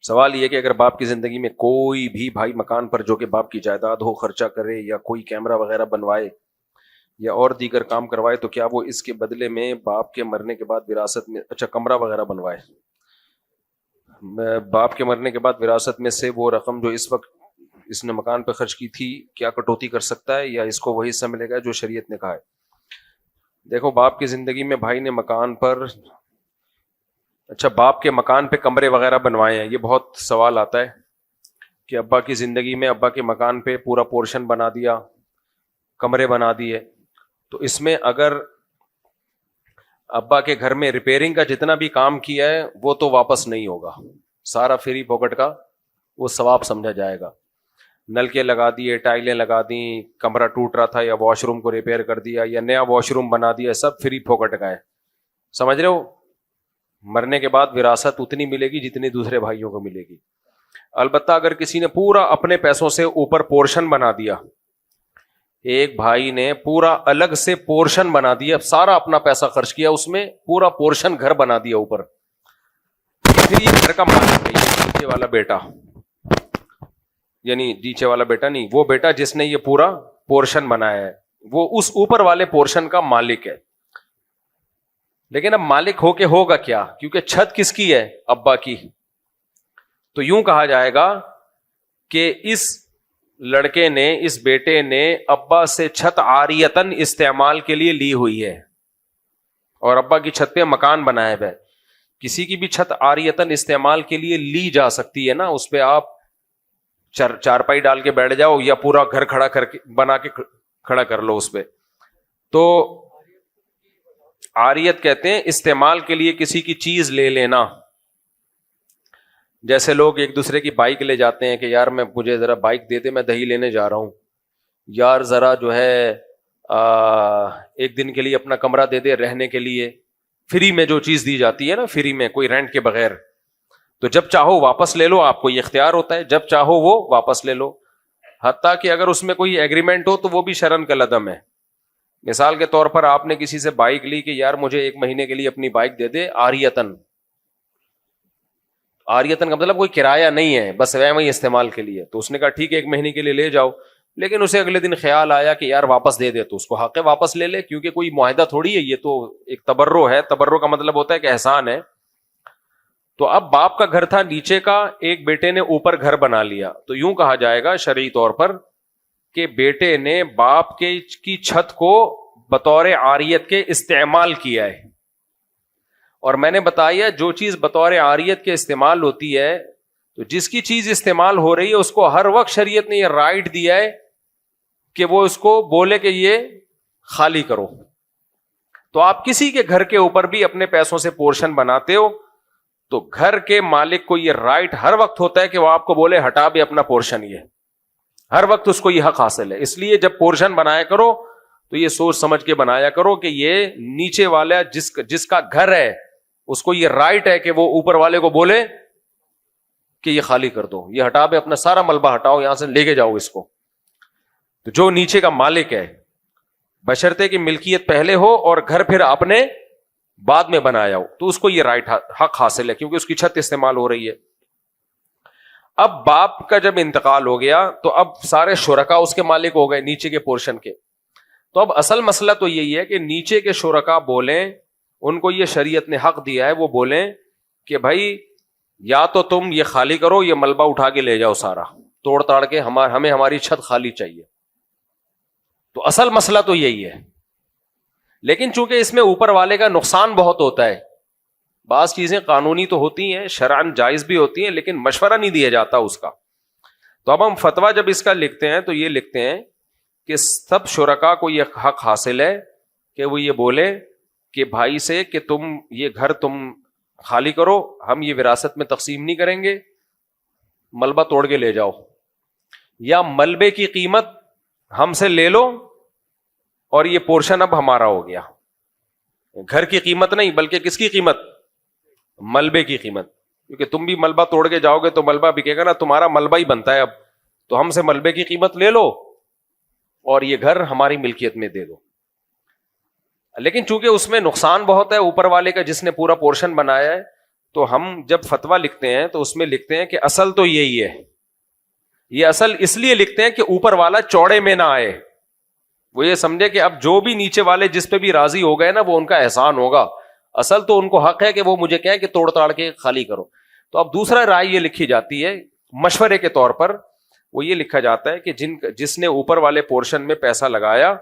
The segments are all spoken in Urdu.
سوال یہ کہ اگر باپ کی زندگی میں کوئی بھی بھائی مکان پر جو کہ باپ کی جائیداد ہو خرچہ کرے یا کوئی کیمرہ وغیرہ بنوائے یا اور دیگر کام کروائے تو کیا وہ اس کے بدلے میں باپ کے مرنے کے بعد وراثت میں کمرہ وغیرہ بنوائے، باپ کے مرنے کے بعد وراثت میں سے وہ رقم جو اس وقت اس نے مکان پہ خرچ کی تھی کیا کٹوتی کر سکتا ہے یا اس کو وہی حصہ ملے گا جو شریعت نے کہا ہے؟ دیکھو، باپ کی زندگی میں بھائی نے مکان پر باپ کے مکان پہ کمرے وغیرہ بنوائے ہیں، یہ بہت سوال آتا ہے کہ ابا کی زندگی میں ابا کے مکان پہ پورا پورشن بنا دیا، کمرے بنا دیے، تو اس میں اگر ابا کے گھر میں ریپیئرنگ کا جتنا بھی کام کیا ہے وہ تو واپس نہیں ہوگا، سارا فری پاکٹ کا وہ ثواب سمجھا جائے گا۔ نلکے لگا دیے، ٹائلیں لگا دیں، کمرہ ٹوٹ رہا تھا یا واش روم کو ریپیئر کر دیا یا نیا واش روم بنا دیا، سب فری پاکٹ کا ہے، سمجھ رہے ہو؟ مرنے کے بعد وراثت اتنی ملے گی جتنی دوسرے بھائیوں کو ملے گی۔ البتہ اگر کسی نے پورا اپنے پیسوں سے اوپر پورشن بنا دیا، ایک بھائی نے پورا الگ سے پورشن بنا دیا، سارا اپنا پیسہ خرچ کیا اس میں، پورا پورشن گھر بنا دیا اوپر، پھر یہ گھر کا مالک ہے، نیچے والا بیٹا، یعنی نیچے والا بیٹا نہیں، وہ بیٹا جس نے یہ پورا پورشن بنایا ہے وہ اس اوپر والے پورشن کا مالک ہے۔ لیکن اب مالک ہو کے ہوگا کیا؟ کیونکہ چھت کس کی ہے؟ ابا کی۔ تو یوں کہا جائے گا کہ اس لڑکے نے، اس بیٹے نے ابا سے چھت عاریتن استعمال کے لیے لی ہوئی ہے اور ابا کی چھت پہ مکان بنایا ہے۔ کسی کی بھی چھت عاریتن استعمال کے لیے لی جا سکتی ہے نا، اس پہ آپ چارپائی ڈال کے بیٹھ جاؤ یا پورا گھر کھڑا کر کے بنا کے کھڑا کر لو اس پہ۔ تو عاریت کہتے ہیں استعمال کے لیے کسی کی چیز لے لینا، جیسے لوگ ایک دوسرے کی بائک لے جاتے ہیں کہ یار مجھے ذرا بائک دے دے، میں دہی لینے جا رہا ہوں، یار ذرا جو ہے ایک دن کے لیے اپنا کمرہ دے دے رہنے کے لیے، فری میں جو چیز دی جاتی ہے نا، فری میں، کوئی رینٹ کے بغیر، تو جب چاہو واپس لے لو، آپ کو یہ اختیار ہوتا ہے، جب چاہو وہ واپس لے لو، حتیٰ کہ اگر اس میں کوئی ایگریمنٹ ہو تو وہ بھی شرعاً کالعدم ہے۔ مثال کے طور پر آپ نے کسی سے بائک لی کہ یار مجھے 1 مہینے کے لیے اپنی بائک دے دے عاریتن، عاریتن کا مطلب کوئی کرایہ نہیں ہے، بس وہی استعمال کے لیے، تو اس نے کہا ٹھیک ہے 1 مہینے کے لیے لے جاؤ، لیکن اسے اگلے دن خیال آیا کہ یار واپس دے دے، تو اس کو حق ہے واپس لے لے، کیونکہ کوئی معاہدہ تھوڑی ہے، یہ تو ایک تبرع ہے، تبرع کا مطلب ہوتا ہے کہ احسان ہے۔ تو اب باپ کا گھر تھا نیچے کا، ایک بیٹے نے اوپر گھر بنا لیا، تو یوں کہا جائے گا شرعی طور پر کہ بیٹے نے باپ کی چھت کو بطور عاریت کے استعمال کیا ہے، اور میں نے بتایا جو چیز بطور عاریت کے استعمال ہوتی ہے، تو جس کی چیز استعمال ہو رہی ہے اس کو ہر وقت شریعت نے یہ رائٹ دیا ہے کہ وہ اس کو بولے کہ یہ خالی کرو۔ تو آپ کسی کے گھر کے اوپر بھی اپنے پیسوں سے پورشن بناتے ہو تو گھر کے مالک کو یہ رائٹ ہر وقت ہوتا ہے کہ وہ آپ کو بولے ہٹا بھی اپنا پورشن، یہ ہر وقت اس کو یہ حق حاصل ہے۔ اس لیے جب پورشن بنایا کرو تو یہ سوچ سمجھ کے بنایا کرو کہ یہ نیچے والا جس کا گھر ہے اس کو یہ رائٹ ہے کہ وہ اوپر والے کو بولے کہ یہ خالی کر دو، یہ ہٹا بھی اپنا سارا ملبہ ہٹاؤ، یہاں سے لے کے جاؤ اس کو۔ تو جو نیچے کا مالک ہے، بشرطے کہ ملکیت پہلے ہو اور گھر پھر آپ نے بعد میں بنایا ہو، تو اس کو یہ رائٹ حق حاصل ہے کیونکہ اس کی چھت استعمال ہو رہی ہے۔ اب باپ کا جب انتقال ہو گیا تو اب سارے شرکا اس کے مالک ہو گئے نیچے کے پورشن کے۔ تو اب اصل مسئلہ تو یہی ہے کہ نیچے کے شرکا بولیں، ان کو یہ شریعت نے حق دیا ہے، وہ بولیں کہ بھائی یا تو تم یہ خالی کرو، یہ ملبہ اٹھا کے لے جاؤ سارا توڑ تاڑ کے، ہمیں ہماری چھت خالی چاہیے۔ تو اصل مسئلہ تو یہی ہے، لیکن چونکہ اس میں اوپر والے کا نقصان بہت ہوتا ہے، بعض چیزیں قانونی تو ہوتی ہیں، شرعاً جائز بھی ہوتی ہیں، لیکن مشورہ نہیں دیا جاتا اس کا۔ تو اب ہم فتویٰ جب اس کا لکھتے ہیں تو یہ لکھتے ہیں کہ سب شرکا کو یہ حق حاصل ہے کہ وہ یہ بولے کہ بھائی سے کہ تم یہ گھر تم خالی کرو، ہم یہ وراثت میں تقسیم نہیں کریں گے، ملبہ توڑ کے لے جاؤ، یا ملبے کی قیمت ہم سے لے لو اور یہ پورشن اب ہمارا ہو گیا۔ گھر کی قیمت نہیں بلکہ کس کی قیمت؟ ملبے کی قیمت، کیونکہ تم بھی ملبہ توڑ کے جاؤ گے تو ملبہ بکے گا نا، تمہارا ملبہ ہی بنتا ہے اب، تو ہم سے ملبے کی قیمت لے لو اور یہ گھر ہماری ملکیت میں دے دو۔ لیکن چونکہ اس میں نقصان بہت ہے اوپر والے کا جس نے پورا پورشن بنایا ہے، تو ہم جب فتویٰ لکھتے ہیں تو اس میں لکھتے ہیں کہ اصل تو یہی ہے. یہ اصل اس لیے لکھتے ہیں کہ اوپر والا چوڑے میں نہ آئے. وہ یہ سمجھے کہ اب جو بھی نیچے والے جس پہ بھی راضی ہو گئے نا وہ ان کا احسان ہوگا. اصل تو ان کو حق ہے کہ وہ مجھے کہیں کہ توڑ تاڑ کے خالی کرو. تو اب دوسرا رائے یہ لکھی جاتی ہے مشورے کے طور پر, وہ یہ لکھا جاتا ہے کہ جس نے اوپر والے پورشن میں پیسہ لگایا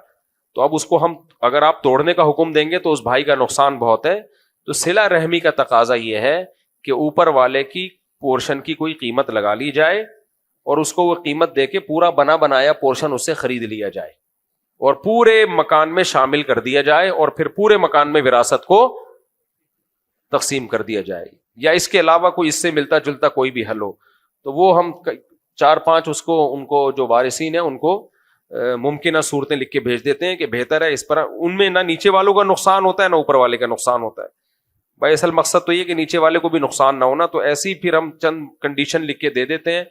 تو اب اس کو ہم اگر آپ توڑنے کا حکم دیں گے تو اس بھائی کا نقصان بہت ہے. تو صلہ رحمی کا تقاضا یہ ہے کہ اوپر والے کی پورشن کی کوئی قیمت لگا لی جائے اور اس کو وہ قیمت دے کے پورا بنا بنایا پورشن اس سے خرید لیا جائے اور پورے مکان میں شامل کر دیا جائے اور پھر پورے مکان میں وراثت کو تقسیم کر دیا جائے. یا اس کے علاوہ کوئی اس سے ملتا جلتا کوئی بھی حل ہو تو وہ ہم 4-5 ان کو جو وارثین ہیں ان کو ممکنہ صورتیں لکھ کے بھیج دیتے ہیں کہ بہتر ہے اس پر. ان میں نہ نیچے والوں کا نقصان ہوتا ہے نہ اوپر والے کا نقصان ہوتا ہے. بھائی اصل مقصد تو یہ کہ نیچے والے کو بھی نقصان نہ ہونا, تو ایسی پھر ہم چند کنڈیشن لکھ کے دے دیتے ہیں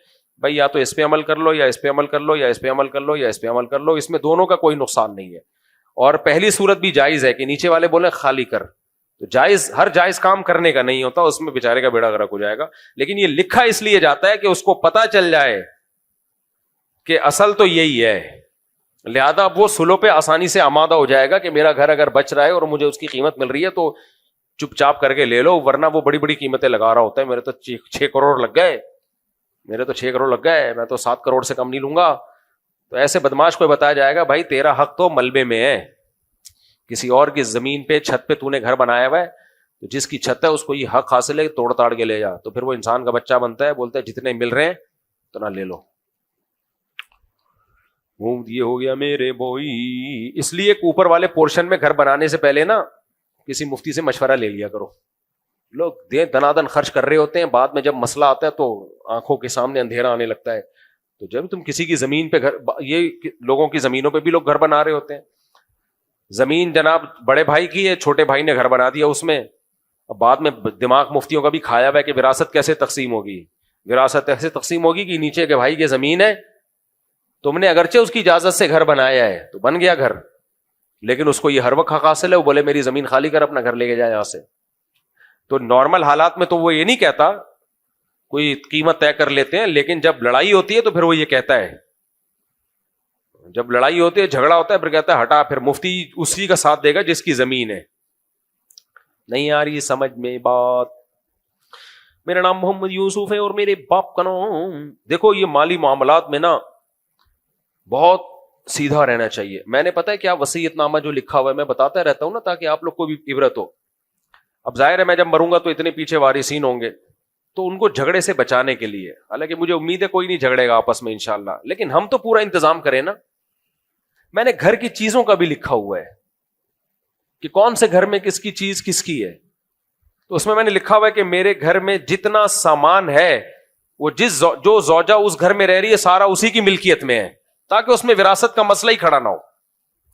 بھائی یا تو اس پہ عمل کر لو یا اس پہ عمل کر لو یا اس پہ عمل کر لو یا اس پہ عمل کر لو. اس میں دونوں کا کوئی نقصان نہیں ہے. اور پہلی صورت بھی جائز ہے کہ نیچے والے بولیں خالی کر, تو جائز ہر جائز کام کرنے کا نہیں ہوتا, اس میں بیچارے کا بیڑا غرق ہو جائے گا. لیکن یہ لکھا اس لیے جاتا ہے کہ اس کو پتا چل جائے کہ اصل تو یہی ہے, لہذا وہ سلو پہ آسانی سے آمادہ ہو جائے گا کہ میرا گھر اگر بچ رہا ہے اور مجھے اس کی قیمت مل رہی ہے تو چپ چاپ کر کے لے لو, ورنہ وہ بڑی بڑی قیمتیں لگا رہا ہوتا ہے. میرے تو 6 کروڑ لگ گئے, میں تو 7 کروڑ سے کم نہیں لوں گا. تو ایسے بدماش کو بتایا جائے گا بھائی تیرا حق تو ملبے میں ہے, کسی اور کی زمین پہ چھت پہ تو نے گھر بنایا ہوا ہے, تو جس کی چھت ہے اس کو یہ حق حاصل ہے توڑ تاڑ کے لے جا. تو پھر وہ انسان کا بچہ بنتا ہے, بولتا ہے جتنے مل رہے ہیں اتنا لے لو. یہ ہو گیا میرے بوئی. اس لیے اوپر والے پورشن میں گھر بنانے سے پہلے نا کسی مفتی سے مشورہ لے لیا کرو. لوگ دنادن خرچ کر رہے ہوتے ہیں, بعد میں جب مسئلہ آتا ہے تو آنکھوں کے سامنے اندھیرا آنے لگتا ہے. تو جب تم کسی کی زمین پہ گھر, یہ لوگوں کی زمینوں پہ بھی لوگ گھر بنا رہے ہوتے ہیں. زمین جناب بڑے بھائی کی ہے, چھوٹے بھائی نے گھر بنا دیا اس میں. اب بعد میں دماغ مفتیوں کا بھی کھایا ہوا ہے کہ وراثت کیسے تقسیم ہوگی. وراثت ایسے تقسیم ہوگی کہ نیچے کے بھائی کی زمین ہے, تم نے اگرچہ اس کی اجازت سے گھر بنایا ہے تو بن گیا گھر, لیکن اس کو یہ ہر وقت حق حاصل ہے, وہ بولے میری زمین خالی کر اپنا گھر لے کے جائے یہاں سے. تو نارمل حالات میں تو وہ یہ نہیں کہتا, کوئی قیمت طے کر لیتے ہیں, لیکن جب لڑائی ہوتی ہے تو پھر وہ یہ کہتا ہے, جب لڑائی ہوتی ہے جھگڑا ہوتا ہے پھر کہتا ہے ہٹا, پھر مفتی اسی کا ساتھ دے گا جس کی زمین ہے. نہیں آ رہی سمجھ میں بات. میرا نام محمد یوسف ہے اور میرے باپ کا نام. دیکھو یہ مالی معاملات میں نا بہت سیدھا رہنا چاہیے. میں نے پتا ہے کیا وصیت نامہ جو لکھا ہوا ہے میں بتاتا رہتا ہوں نا تاکہ آپ لوگ کو بھی عبرت ہو. اب ظاہر ہے میں جب مروں گا تو اتنے پیچھے وارثین ہوں گے, تو ان کو جھگڑے سے بچانے کے لیے, حالانکہ مجھے امید ہے کوئی نہیں جھگڑے گا آپس میں انشاءاللہ, لیکن ہم تو پورا انتظام کریں نا. میں نے گھر کی چیزوں کا بھی لکھا ہوا ہے کہ کون سے گھر میں کس کی چیز کس کی ہے. تو اس میں نے لکھا ہوا ہے کہ میرے گھر میں جتنا سامان ہے وہ جو زوجہ اس گھر میں رہ رہی ہے سارا اسی کی ملکیت میں ہے, تاکہ اس میں وراثت کا مسئلہ ہی کھڑا نہ ہو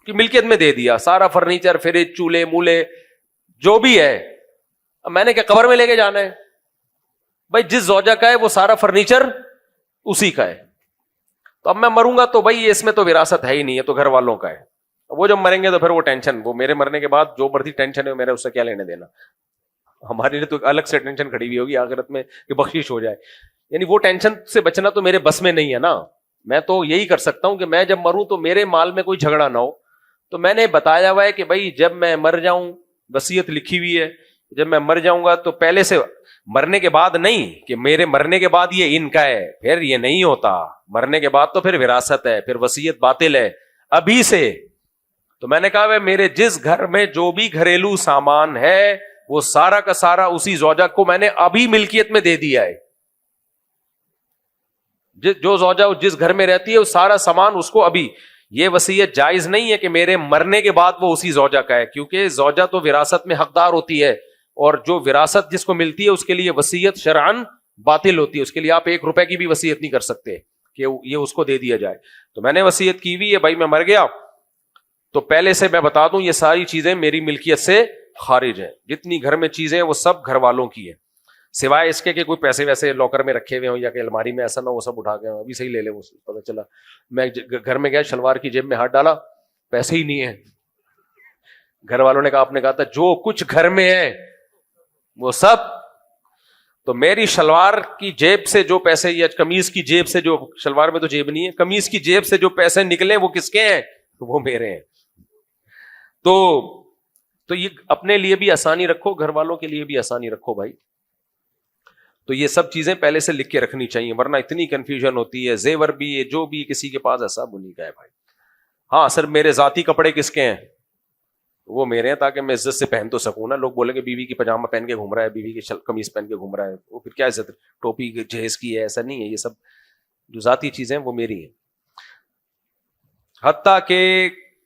کہ ملکیت میں دے دیا سارا فرنیچر, فریج, چولہے مولے جو بھی ہے. اب میں نے کیا قبر میں لے کے جانا ہے؟ بھائی جس زوجہ کا ہے وہ سارا فرنیچر اسی کا ہے. تو اب میں مروں گا تو بھائی اس میں تو وراثت ہے ہی نہیں ہے, تو گھر والوں کا ہے. وہ جب مریں گے تو پھر وہ ٹینشن, وہ میرے مرنے کے بعد جو مرضی ٹینشن ہے میرے اس سے کیا لینے دینا. ہمارے لیے تو الگ سے ٹینشن کھڑی ہوئی ہوگی آخرت میں کہ بخشش ہو جائے. یعنی وہ ٹینشن سے بچنا تو میرے بس میں نہیں ہے نا. میں تو یہی کر سکتا ہوں کہ میں جب مروں تو میرے مال میں کوئی جھگڑا نہ ہو. تو میں نے بتایا ہوا ہے کہ بھائی جب میں مر جاؤں, وصیت لکھی ہوئی ہے, جب میں مر جاؤں گا تو پہلے سے, مرنے کے بعد نہیں کہ میرے مرنے کے بعد یہ ان کا ہے, پھر یہ نہیں ہوتا. مرنے کے بعد تو پھر وراثت ہے, پھر وصیت باطل ہے ابھی سے. تو میں نے کہا میرے جس گھر میں جو بھی گھریلو سامان ہے وہ سارا کا سارا اسی زوجہ کو میں نے ابھی ملکیت میں دے دیا ہے. جو زوجہ جس گھر میں رہتی ہے وہ سارا سامان اس کو ابھی. یہ وصیت جائز نہیں ہے کہ میرے مرنے کے بعد وہ اسی زوجہ کا ہے, کیونکہ زوجہ تو وراثت میں حقدار ہوتی ہے, اور جو وراثت جس کو ملتی ہے اس کے لیے وصیت شرعن باطل ہوتی ہے. اس کے لیے آپ 1 روپے کی بھی وصیت نہیں کر سکتے کہ یہ اس کو دے دیا جائے. تو میں نے وصیت کی ہوئی ہے بھائی میں مر گیا تو پہلے سے میں بتا دوں یہ ساری چیزیں میری ملکیت سے خارج ہیں. جتنی گھر میں چیزیں ہیں وہ سب گھر والوں کی ہیں, سوائے اس کے کہ کوئی پیسے ویسے لاکر میں رکھے ہوئے ہوں یا کہ الماری میں, ایسا نہ وہ سب اٹھا کے ابھی صحیح لے لے. وہ پتہ چلا میں گھر میں گیا, شلوار کی جیب میں ہاتھ ڈالا, پیسے ہی نہیں ہے. گھر والوں نے کہا, آپ نے کہا تھا جو کچھ گھر میں ہے وہ سب تو میری شلوار کی جیب سے جو پیسے یا قمیض کی جیب سے جو, شلوار میں تو جیب نہیں ہے, قمیض کی جیب سے جو پیسے نکلے وہ کس کے ہیں؟ وہ میرے ہیں. تو یہ اپنے لیے بھی آسانی رکھو, گھر والوں کے لیے بھی آسانی رکھو بھائی. تو یہ سب چیزیں پہلے سے لکھ کے رکھنی چاہیے, ورنہ اتنی کنفیوژن ہوتی ہے. زیور بھی جو بھی کسی کے پاس ایسا بنی کا ہے بھائی. ہاں سر میرے ذاتی کپڑے کس کے ہیں؟ وہ میرے ہیں, تاکہ میں عزت سے پہن تو سکوں نا. لوگ بولیں گے بیوی کی پاجامہ پہن کے گھوم رہا ہے, بیوی کی قمیض پہن کے گھوم رہا ہے, وہ پھر کیا عزت؟ ٹوپی جہیز کی ہے, ایسا نہیں ہے. یہ سب جو ذاتی چیزیں وہ میری ہیں. حتیٰ کہ